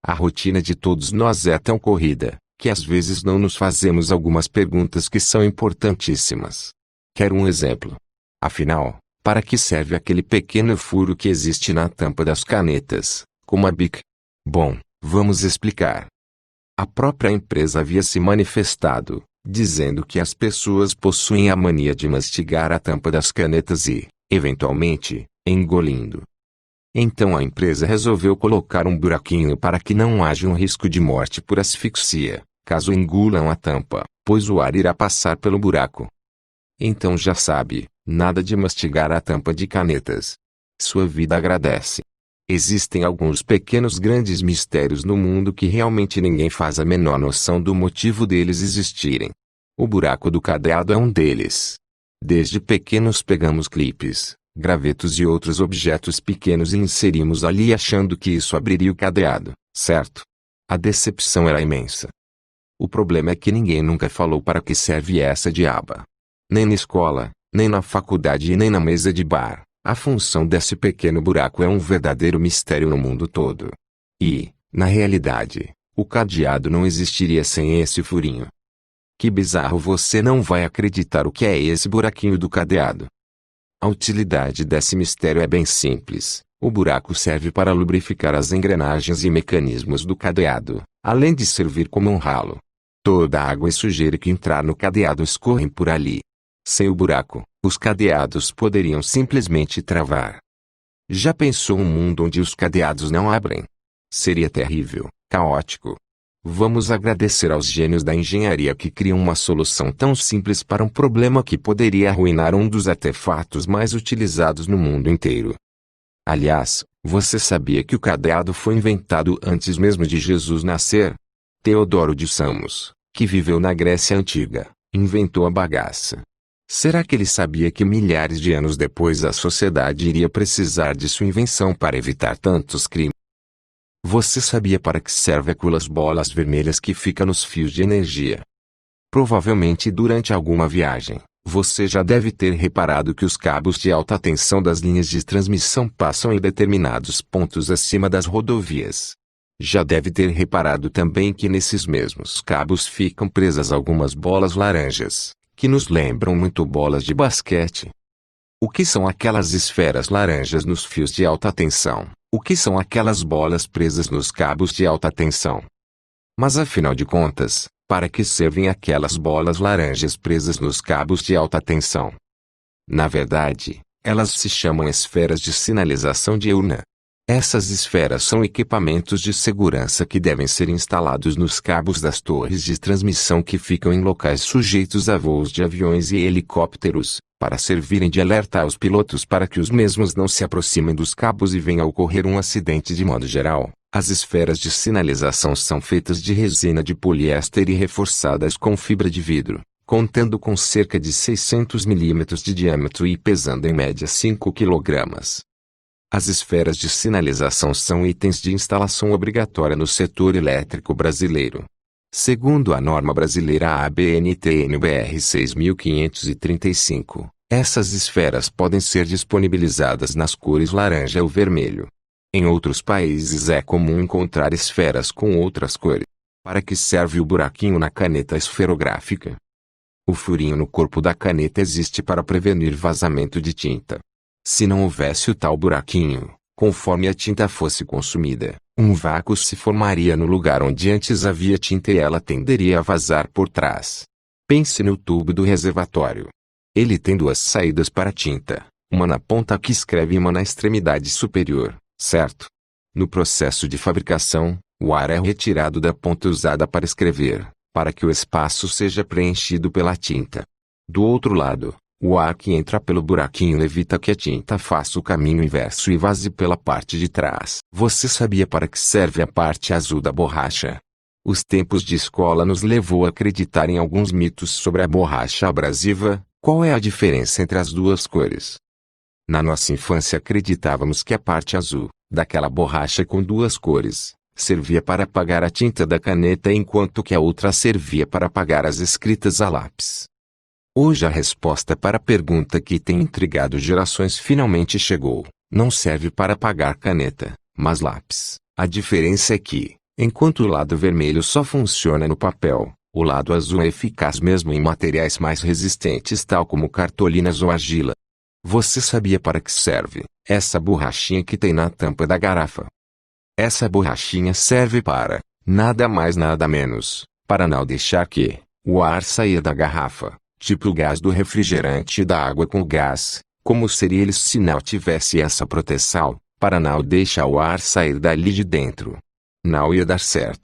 A rotina de todos nós é tão corrida, que às vezes não nos fazemos algumas perguntas que são importantíssimas. Quero um exemplo. Afinal, para que serve aquele pequeno furo que existe na tampa das canetas, como a Bic? Bom, vamos explicar. A própria empresa havia se manifestado, dizendo que as pessoas possuem a mania de mastigar a tampa das canetas e, eventualmente, engolindo. Então a empresa resolveu colocar um buraquinho para que não haja um risco de morte por asfixia, caso engulam a tampa, pois o ar irá passar pelo buraco. Então já sabe, nada de mastigar a tampa de canetas. Sua vida agradece. Existem alguns pequenos grandes mistérios no mundo que realmente ninguém faz a menor noção do motivo deles existirem. O buraco do cadeado é um deles. Desde pequenos pegamos clipes, gravetos e outros objetos pequenos e inserimos ali achando que isso abriria o cadeado, certo? A decepção era imensa. O problema é que ninguém nunca falou para que serve essa diaba. Nem na escola, nem na faculdade e nem na mesa de bar. A função desse pequeno buraco é um verdadeiro mistério no mundo todo. E, na realidade, o cadeado não existiria sem esse furinho. Que bizarro, você não vai acreditar o que é esse buraquinho do cadeado. A utilidade desse mistério é bem simples. O buraco serve para lubrificar as engrenagens e mecanismos do cadeado, além de servir como um ralo. Toda a água e sujeira que entrar no cadeado escorrem por ali. Sem o buraco, os cadeados poderiam simplesmente travar. Já pensou um mundo onde os cadeados não abrem? Seria terrível, caótico. Vamos agradecer aos gênios da engenharia que criam uma solução tão simples para um problema que poderia arruinar um dos artefatos mais utilizados no mundo inteiro. Aliás, você sabia que o cadeado foi inventado antes mesmo de Jesus nascer? Teodoro de Samos, que viveu na Grécia Antiga, inventou a bagaça. Será que ele sabia que milhares de anos depois a sociedade iria precisar de sua invenção para evitar tantos crimes? Você sabia para que servem aquelas bolas vermelhas que ficam nos fios de energia? Provavelmente durante alguma viagem, você já deve ter reparado que os cabos de alta tensão das linhas de transmissão passam em determinados pontos acima das rodovias. Já deve ter reparado também que nesses mesmos cabos ficam presas algumas bolas laranjas, que nos lembram muito bolas de basquete. O que são aquelas esferas laranjas nos fios de alta tensão? O que são aquelas bolas presas nos cabos de alta tensão? Mas afinal de contas, para que servem aquelas bolas laranjas presas nos cabos de alta tensão? Na verdade, elas se chamam esferas de sinalização diurna. Essas esferas são equipamentos de segurança que devem ser instalados nos cabos das torres de transmissão que ficam em locais sujeitos a voos de aviões e helicópteros, para servirem de alerta aos pilotos para que os mesmos não se aproximem dos cabos e venha a ocorrer um acidente. De modo geral, as esferas de sinalização são feitas de resina de poliéster e reforçadas com fibra de vidro, contando com cerca de 600 milímetros de diâmetro e pesando em média 5 kg. As esferas de sinalização são itens de instalação obrigatória no setor elétrico brasileiro. Segundo a norma brasileira ABNT-NBR 6535, essas esferas podem ser disponibilizadas nas cores laranja ou vermelho. Em outros países é comum encontrar esferas com outras cores. Para que serve o buraquinho na caneta esferográfica? O furinho no corpo da caneta existe para prevenir vazamento de tinta. Se não houvesse o tal buraquinho, conforme a tinta fosse consumida, um vácuo se formaria no lugar onde antes havia tinta e ela tenderia a vazar por trás. Pense no tubo do reservatório. Ele tem duas saídas para a tinta, uma na ponta que escreve e uma na extremidade superior, certo? No processo de fabricação, o ar é retirado da ponta usada para escrever, para que o espaço seja preenchido pela tinta. Do outro lado, o ar que entra pelo buraquinho evita que a tinta faça o caminho inverso e vaze pela parte de trás. Você sabia para que serve a parte azul da borracha? Os tempos de escola nos levou a acreditar em alguns mitos sobre a borracha abrasiva. Qual é a diferença entre as duas cores? Na nossa infância acreditávamos que a parte azul, daquela borracha com duas cores, servia para apagar a tinta da caneta enquanto que a outra servia para apagar as escritas a lápis. Hoje a resposta para a pergunta que tem intrigado gerações finalmente chegou. Não serve para apagar caneta, mas lápis. A diferença é que, Enquanto o lado vermelho só funciona no papel, o lado azul é eficaz mesmo em materiais mais resistentes tal como cartolinas ou argila. Você sabia para que serve essa borrachinha que tem na tampa da garrafa? Essa borrachinha serve para nada mais nada menos, para não deixar que o ar saia da garrafa, tipo o gás do refrigerante e da água com gás. Como seria ele se não tivesse essa proteção, para não deixar o ar sair dali de dentro? Não ia dar certo.